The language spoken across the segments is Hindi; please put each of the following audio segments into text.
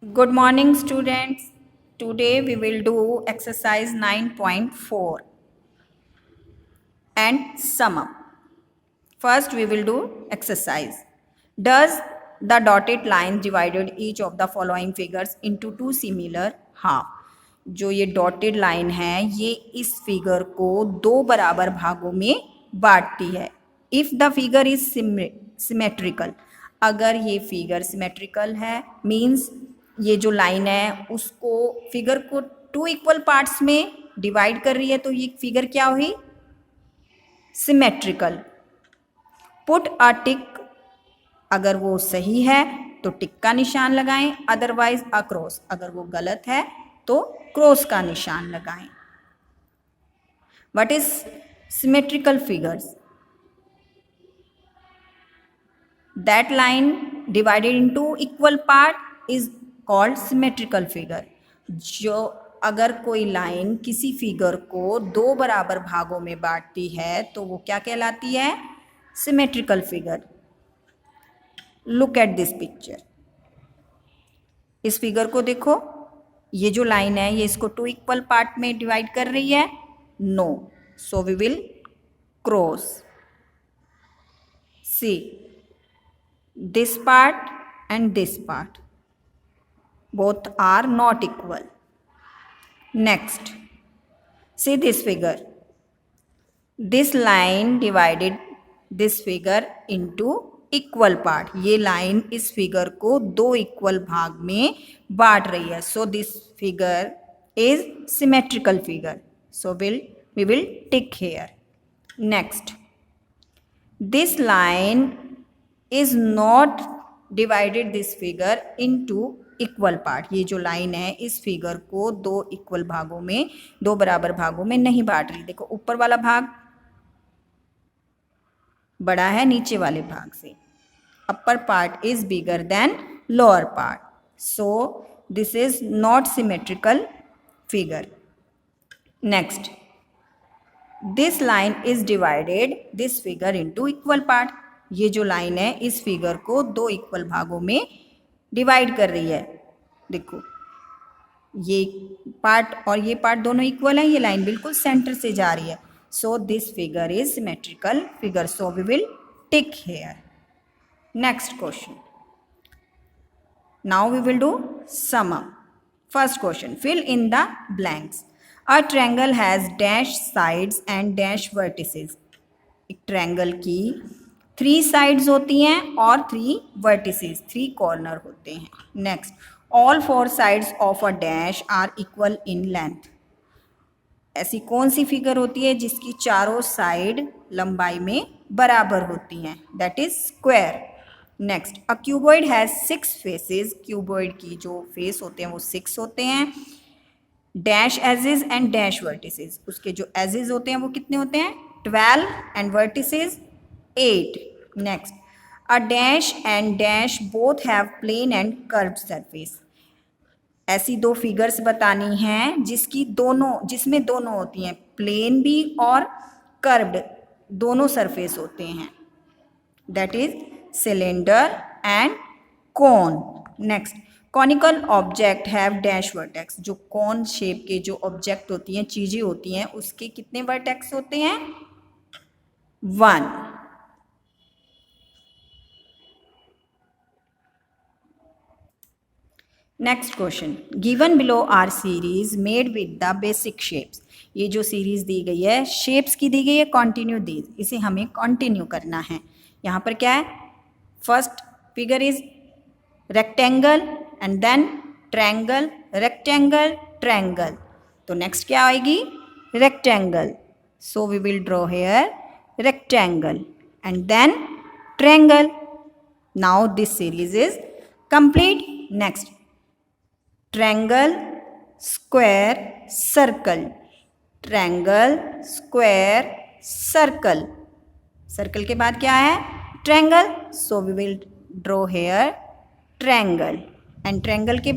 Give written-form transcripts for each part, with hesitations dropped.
Good morning, students. Today we will do exercise 9.4 and sum up. First, we will do exercise. Does the dotted line divided each of the following figures into two similar half? जो ये डॉटेड लाइन है ये इस फिगर को दो बराबर भागों में बांटती है. If the figure is symmetrical, अगर ये फिगर सिमेट्रिकल है मीन्स ये जो लाइन है उसको फिगर को टू इक्वल पार्ट्स में डिवाइड कर रही है, तो ये फिगर क्या हुई? सिमेट्रिकल. पुट अ टिक, अगर वो सही है तो टिक का निशान लगाएं, अदरवाइज अ क्रॉस, अगर वो गलत है तो क्रॉस का निशान लगाएं. What is symmetrical figures? That line divided into equal part is called symmetrical figure. जो अगर कोई लाइन किसी फिगर को दो बराबर भागों में बांटती है तो वो क्या कहलाती है? Symmetrical figure. Look at this picture. इस फिगर को देखो, ये जो लाइन है ये इसको टू इक्वल पार्ट में डिवाइड कर रही है? No. So we will cross. See this part and this part, both are not equal. Next, see this figure. This line divided this figure into equal part. ये लाइन इस फिगर को दो इक्वल भाग में बांट रही है. So this figure is symmetrical figure. So we will tick here. Next, this line is not divided this figure into equal part. ये जो लाइन है इस फिगर को दो इक्वल भागों में, दो बराबर भागों में नहीं बांट रही. देखो ऊपर वाला भाग बड़ा है नीचे वाले भाग से. Upper part is bigger than lower part. So this is not symmetrical figure. Next, this line is divided this figure into equal part. ये जो लाइन है इस फिगर को दो इक्वल भागों में डिवाइड कर रही है. देखो ये पार्ट और ये पार्ट दोनों इक्वल है, ये लाइन बिल्कुल सेंटर से जा रही है. So this figure is symmetrical figure. So we will tick here. Next question. Now we will do sum up. First question, fill in the blanks. A triangle has dash sides and dash vertices. एक ट्रायंगल की 3 साइड्स होती हैं और 3 वर्टिसेस, 3 कॉर्नर होते हैं. Next, all 4 sides of a dash are equal in length. ऐसी कौन सी फिगर होती है जिसकी चारों साइड लंबाई में बराबर होती हैं? That is square. Next, a cuboid has 6 faces. Cuboid की जो फेस होते हैं वो 6 होते हैं. Dash edges and dash vertices, उसके जो एजेस होते हैं वो कितने होते हैं? 12 and vertices 8. Next, a dash and dash both have plane and curved surface. ऐसी दो फिगर्स बतानी हैं जिसमें दोनों होती हैं, प्लेन भी और कर्व्ड दोनों सरफेस होते हैं. That is cylinder and cone. Next, conical object have dash vertex. जो कॉन शेप के जो ऑब्जेक्ट होती हैं, चीजें होती हैं, उसके कितने वर्टेक्स होते हैं? 1. Next question, given below R series made with the basic shapes. ये जो सीरीज दी गई है शेप्स की दी गई है, कॉन्टिन्यू दी, इसे हमें कॉन्टिन्यू करना है. यहाँ पर क्या है? First figure is rectangle and then triangle, rectangle, triangle. तो नेक्स्ट क्या आएगी? Rectangle. So we will draw here rectangle and then triangle. Now this series is complete. Next, triangle, square, circle, triangle, square, circle. Circle के बाद क्या है? Triangle. So we will draw here triangle and triangle के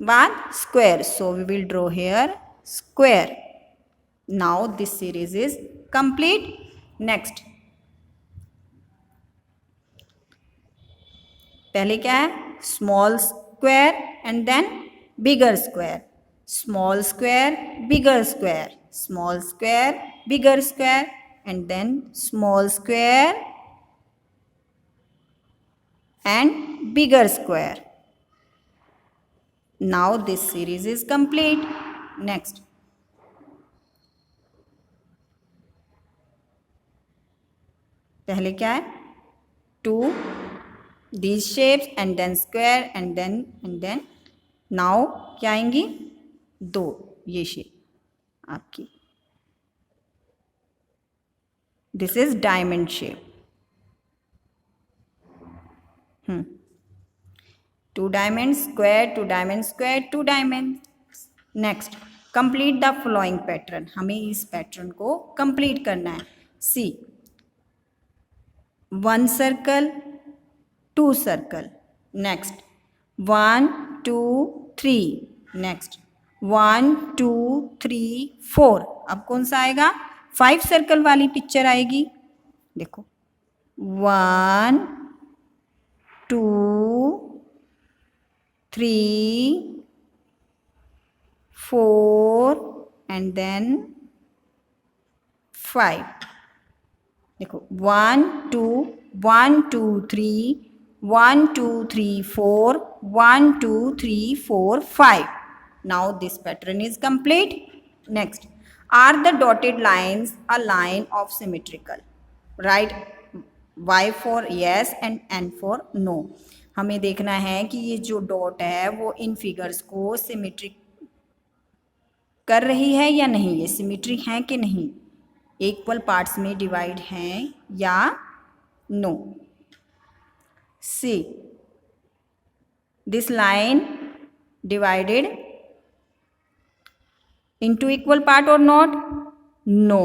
बाद square. So we will draw here square. Now this series is complete. Next, पहले क्या है? Small square and then bigger square, small square, bigger square, small square, bigger square, and then small square and bigger square. Now this series is complete. Next. पहले क्या है? 2 these shapes and then square and then now क्या आएंगी? 2 ये शेप आपकी. This is diamond shape. 2 diamonds square, 2 diamonds square, 2 diamonds. Next, complete the following pattern. हमें इस पैटर्न को कंप्लीट करना है. See, 1 circle, 2 circle. Next, 1 2 3. Next, 1 2 3 4. अब कौन सा आएगा? 5 सर्कल वाली पिक्चर आएगी. देखो 1 2 3 4 and then 5. देखो 1 2 1 2 3 1 2 3 4 1 2 3 4 5. Now this pattern is complete. Next, are the dotted lines a line of symmetrical? Write Y for yes and N for no. हमें देखना है कि ये जो डॉट है वो इन फिगर्स को सिमेट्रिक कर रही है या नहीं, ये सिमेट्रिक है कि नहीं, इक्वल पार्ट्स में डिवाइड हैं या no. See this line divided into equal part or not? No.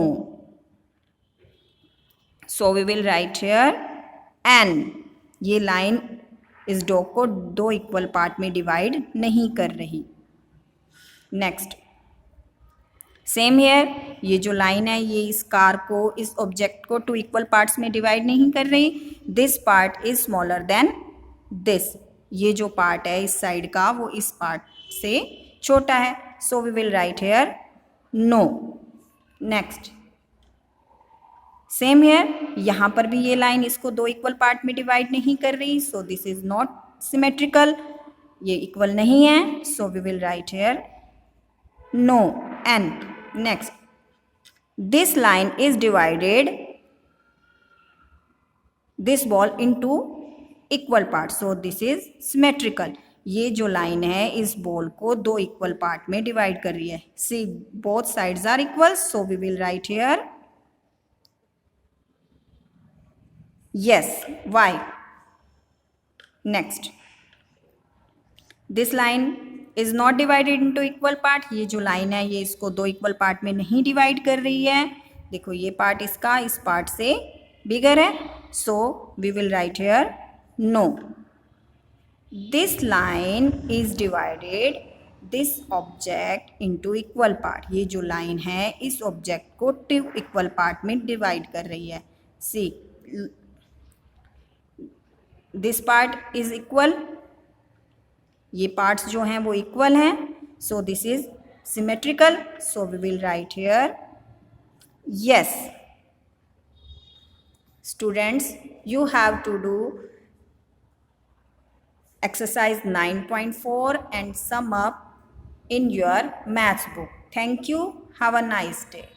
So we will write here N. ये लाइन इस डॉग को 2 इक्वल पार्ट में डिवाइड नहीं कर रही. नेक्स्ट, सेम हियर, ये जो लाइन है ये इस कार को, इस ऑब्जेक्ट को 2 इक्वल पार्ट्स में डिवाइड नहीं कर रही. This part is smaller than this. ये जो पार्ट है इस साइड का वो इस पार्ट से छोटा है. So we will write here no. Next, same here, यहाँ पर भी ये लाइन इसको 2 इक्वल पार्ट में डिवाइड नहीं कर रही. So this is not symmetrical. ये इक्वल नहीं है. So we will write here no. And next, this line is divided this ball into equal parts. So this is symmetrical. ये जो लाइन है इस बॉल को 2 इक्वल पार्ट में डिवाइड कर रही है. See both sides are equal. So we will write here yes Y. Next, this line is not divided into equal part. ये जो लाइन है ये इसको 2 इक्वल पार्ट में नहीं डिवाइड कर रही है. देखो ये पार्ट इसका इस पार्ट से बिगर है. So we will write here no. This line is divided this object into equal part. ये जो लाइन है इस ऑब्जेक्ट को 2 इक्वल पार्ट में डिवाइड कर रही है. See this part is equal. ये पार्ट्स जो हैं वो इक्वल हैं. So this is symmetrical. So we will write here yes. Students, you have to do exercise 9.4 and sum up in your maths book. Thank you. Have a nice day.